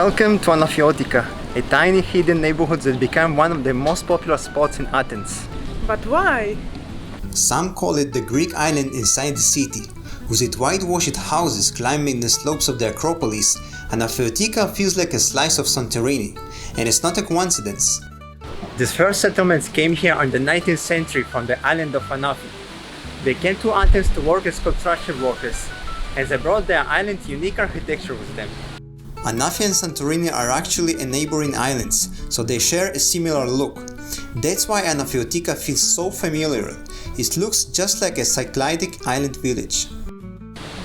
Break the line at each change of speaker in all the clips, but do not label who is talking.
Welcome to Anafiotika, a tiny hidden neighborhood that became one of the most popular spots in Athens.
But why?
Some call it the Greek island inside the city. With its whitewashed houses climbing the slopes of the Acropolis, Anafiotika feels like a slice of Santorini, and it's not a coincidence.
These first settlements came here in the 19th century from the island of Anafi. They came to Athens to work as construction workers, and they brought their island's unique architecture with them.
Anafi and Santorini are actually neighboring islands, so they share a similar look. That's why Anafiotika feels so familiar. It looks just like a Cycladic island village.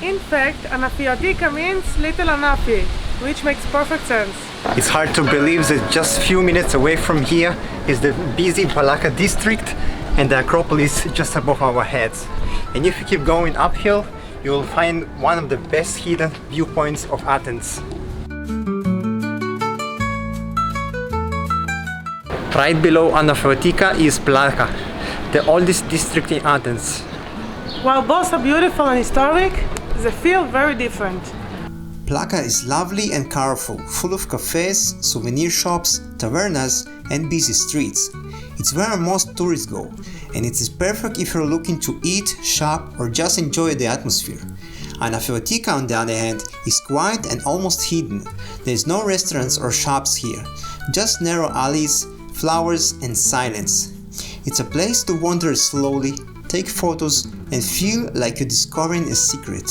In fact, Anafiotika means Little Anafi, which makes perfect sense.
It's hard to believe that just a few minutes away from here is the busy Plaka District and the Acropolis just above our heads. And if you keep going uphill, you will find one of the best hidden viewpoints of Athens. Right below Anafiotika is Plaka, the oldest district in Athens.
While both are beautiful and historic, they feel very different.
Plaka is lovely and colorful, full of cafes, souvenir shops, tavernas, and busy streets. It's where most tourists go, and it is perfect if you're looking to eat, shop, or just enjoy the atmosphere. Anafiotika, on the other hand, is quiet and almost hidden. There's no restaurants or shops here, just narrow alleys, flowers, and silence. It's a place to wander slowly, take photos, and feel like you're discovering a secret.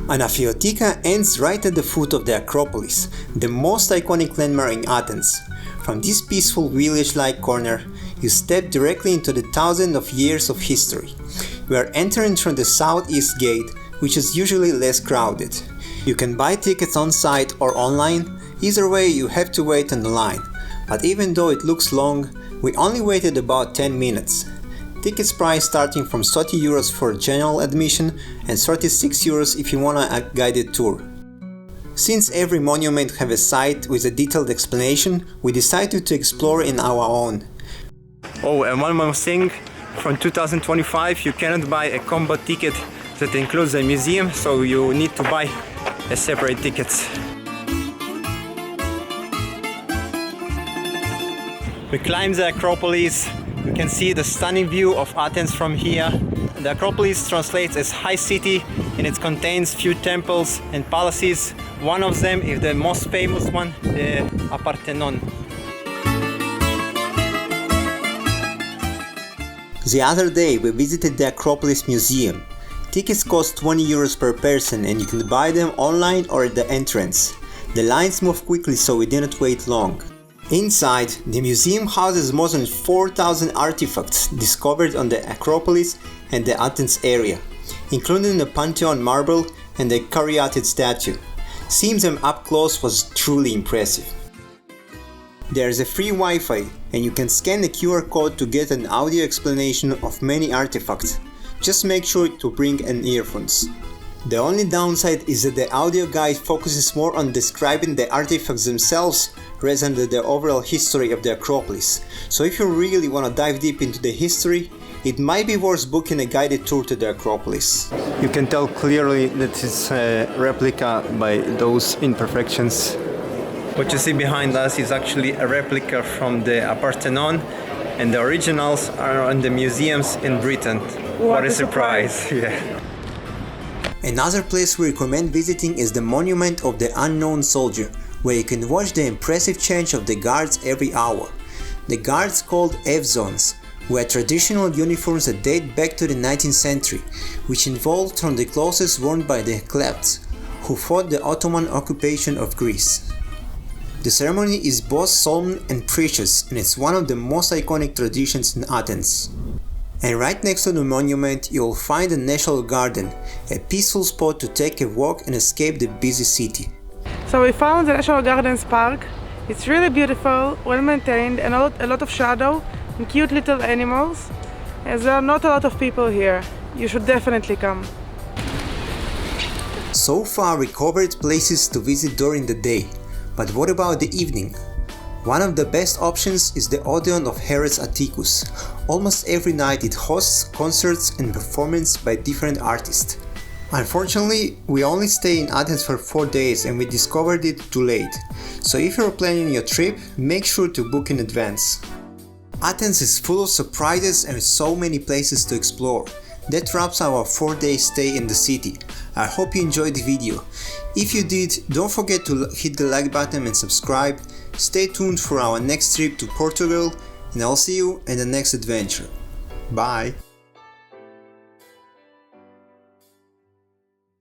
Anafiotika ends right at the foot of the Acropolis, the most iconic landmark in Athens. From this peaceful village-like corner, you step directly into the thousands of years of history. We are entering through the southeast gate, which is usually less crowded. You can buy tickets on site or online. Either way, you have to wait on the line. But even though it looks long, we only waited about 10 minutes. Tickets price starting from 30 euros for general admission and 36 euros if you want a guided tour. Since every monument have a site with a detailed explanation, we decided to explore in our own.
Oh, and one more thing, from 2025 you cannot buy a combo ticket that includes a museum, so you need to buy a separate ticket. We climb the Acropolis. You can see the stunning view of Athens from here. The Acropolis translates as high city, and it contains few temples and palaces. One of them is the most famous one, the Parthenon.
The other day we visited the Acropolis Museum. Tickets cost 20 euros per person, and you can buy them online or at the entrance. The lines move quickly, so we didn't wait long. Inside, the museum houses more than 4,000 artifacts discovered on the Acropolis and the Athens area, including the Pantheon marble and the caryatid statue. Seeing them up close was truly impressive. There is a free Wi-Fi, and you can scan the QR code to get an audio explanation of many artifacts. Just make sure to bring an earphones. The only downside is that the audio guide focuses more on describing the artifacts themselves rather than the overall history of the Acropolis. So if you really want to dive deep into the history, it might be worth booking a guided tour to the Acropolis.
You can tell clearly that it's a replica by those imperfections. What you see behind us is actually a replica from the Parthenon, and the originals are in the museums in Britain. What a surprise! Yeah.
Another place we recommend visiting is the Monument of the Unknown Soldier, where you can watch the impressive change of the guards every hour. The guards, called F-zones, wear traditional uniforms that date back to the 19th century, which involved from the clothes worn by the Klebs, who fought the Ottoman occupation of Greece. The ceremony is both solemn and precious, and it's one of the most iconic traditions in Athens. And right next to the monument you'll find the National Garden, a peaceful spot to take a walk and escape the busy city.
So we found the National Gardens Park. It's really beautiful, well maintained, and a lot of shadow and cute little animals. As there are not a lot of people here. You should definitely come.
So far we covered places to visit during the day, but what about the evening? One of the best options is the Odeon of Herodes Atticus. Almost every night it hosts concerts and performances by different artists. Unfortunately, we only stayed in Athens for 4 days and we discovered it too late, so if you're planning your trip, make sure to book in advance. Athens is full of surprises and so many places to explore. That wraps our 4-day stay in the city. I hope you enjoyed the video. If you did, don't forget to hit the like button and subscribe. Stay tuned for our next trip to Portugal, and I'll see you in the next adventure. Bye!